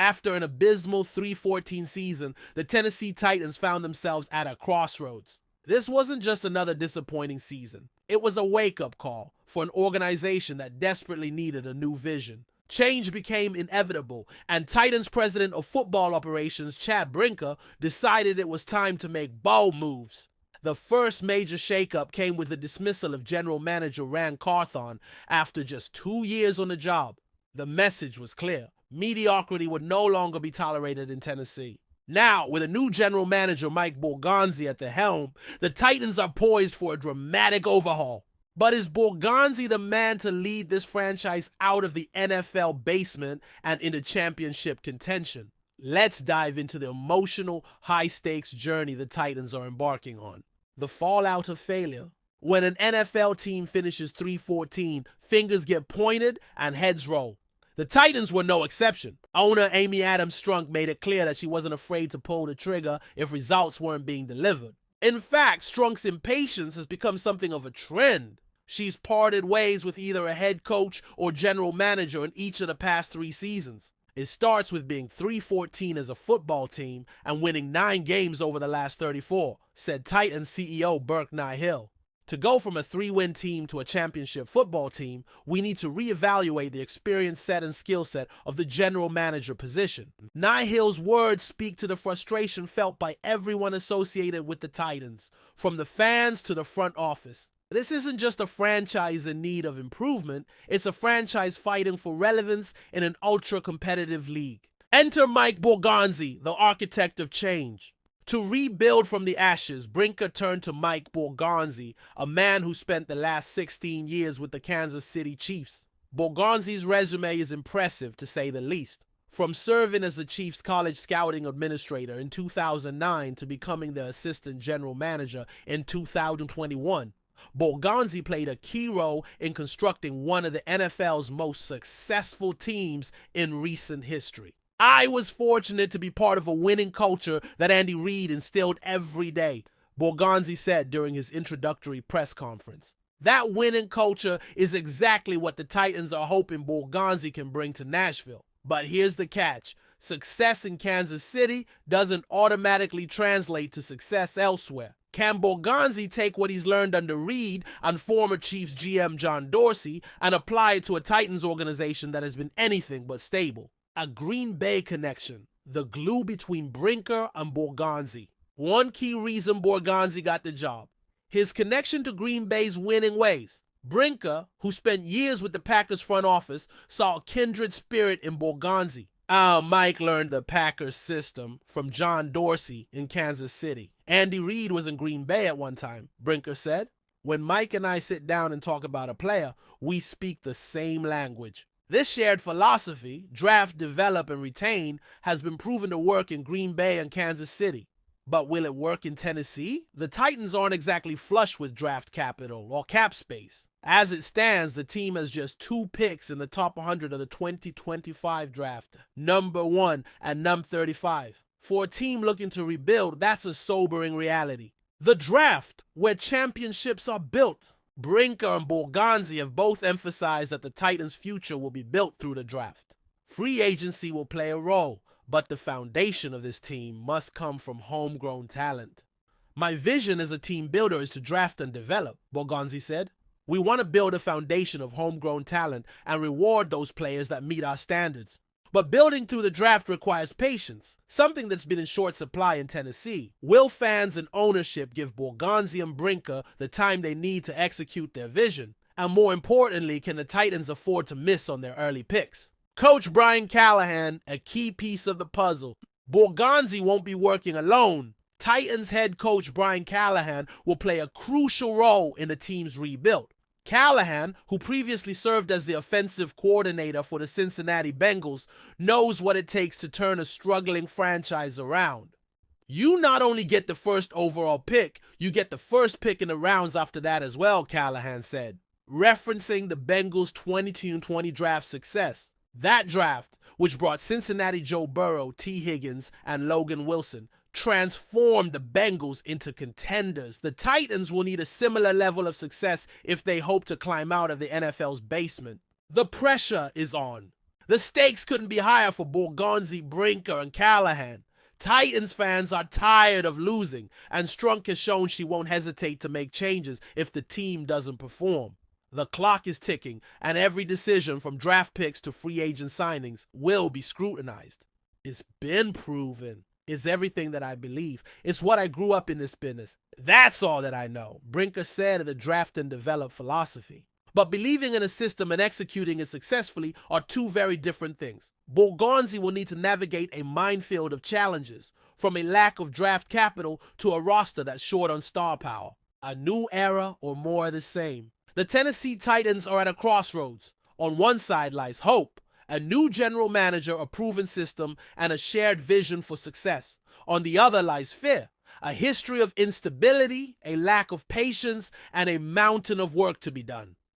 After an abysmal 3-14 season, the Tennessee Titans found themselves at a crossroads. This wasn't just another disappointing season. It was a wake-up call for an organization that desperately needed a new vision. Change became inevitable, and Titans president of football operations, Chad Brinker, decided it was time to make bold moves. The first major shakeup came with the dismissal of general manager Ran Carthon after just 2 years on the job. The message was clear. Mediocrity would no longer be tolerated in Tennessee. Now, with a new general manager, Mike Borgonzi, at the helm, the Titans are poised for a dramatic overhaul. But is Borgonzi the man to lead this franchise out of the NFL basement and into championship contention? Let's dive into the emotional, high-stakes journey the Titans are embarking on. The fallout of failure. When an NFL team finishes 3-14, fingers get pointed and heads roll. The Titans were no exception. Owner Amy Adams Strunk made it clear that she wasn't afraid to pull the trigger if results weren't being delivered. In fact, Strunk's impatience has become something of a trend. She's parted ways with either a head coach or general manager in each of the past 3 seasons. It starts with being 3-14 as a football team and winning 9 games over the last 34, said Titans CEO Burke Nihill. To go from a 3-win team to a championship football team, we need to reevaluate the experience set and skill set of the general manager position. Nihill's words speak to the frustration felt by everyone associated with the Titans, from the fans to the front office. This isn't just a franchise in need of improvement, it's a franchise fighting for relevance in an ultra-competitive league. Enter Mike Borgonzi, the architect of change. To rebuild from the ashes, Brinker turned to Mike Borgonzi, a man who spent the last 16 years with the Kansas City Chiefs. Borgonzi's resume is impressive, to say the least. From serving as the Chiefs' college scouting administrator in 2009 to becoming the assistant general manager in 2021, Borgonzi played a key role in constructing one of the NFL's most successful teams in recent history. I was fortunate to be part of a winning culture that Andy Reid instilled every day, Borgonzi said during his introductory press conference. That winning culture is exactly what the Titans are hoping Borgonzi can bring to Nashville. But here's the catch. Success in Kansas City doesn't automatically translate to success elsewhere. Can Borgonzi take what he's learned under Reid and former Chiefs GM John Dorsey and apply it to a Titans organization that has been anything but stable? A Green Bay connection, the glue between Brinker and Borgonzi. One key reason Borgonzi got the job, his connection to Green Bay's winning ways. Brinker, who spent years with the Packers front office, saw a kindred spirit in Borgonzi. Mike learned the Packers system from John Dorsey in Kansas City. Andy Reid was in Green Bay at one time, Brinker said. When Mike and I sit down and talk about a player, we speak the same language. This shared philosophy, draft, develop, and retain, has been proven to work in Green Bay and Kansas City. But will it work in Tennessee? The Titans aren't exactly flush with draft capital or cap space. As it stands, the team has just 2 picks in the top 100 of the 2025 draft, number 1 and number 35. For a team looking to rebuild, that's a sobering reality. The draft, where championships are built. Brinker and Borgonzi have both emphasized that the Titans' future will be built through the draft. Free agency will play a role, but the foundation of this team must come from homegrown talent. My vision as a team builder is to draft and develop, Borgonzi said. We want to build a foundation of homegrown talent and reward those players that meet our standards. But building through the draft requires patience, something that's been in short supply in Tennessee. Will fans and ownership give Borgonzi and Brinker the time they need to execute their vision? And more importantly, can the Titans afford to miss on their early picks? Coach Brian Callahan, a key piece of the puzzle. Borgonzi won't be working alone. Titans head coach Brian Callahan will play a crucial role in the team's rebuild. Callahan, who previously served as the offensive coordinator for the Cincinnati Bengals, knows what it takes to turn a struggling franchise around. You not only get the first overall pick, you get the first pick in the rounds after that as well, Callahan said, referencing the Bengals' 2020 draft success. That draft, which brought Cincinnati Joe Burrow, T. Higgins, and Logan Wilson, transformed the Bengals into contenders. The Titans will need a similar level of success if they hope to climb out of the NFL's basement. The pressure is on. The stakes couldn't be higher for Borgonzi, Brinker, and Callahan. Titans fans are tired of losing, and Strunk has shown she won't hesitate to make changes if the team doesn't perform. The clock is ticking, and every decision from draft picks to free agent signings will be scrutinized. It's been proven. It's everything that I believe. It's what I grew up in this business. That's all that I know, Brinker said of the draft and develop philosophy. But believing in a system and executing it successfully are two very different things. Borgonzi will need to navigate a minefield of challenges, from a lack of draft capital to a roster that's short on star power. A new era or more of the same. The Tennessee Titans are at a crossroads. On one side lies hope, a new general manager, a proven system, and a shared vision for success. On the other lies fear, a history of instability, a lack of patience, and a mountain of work to be done.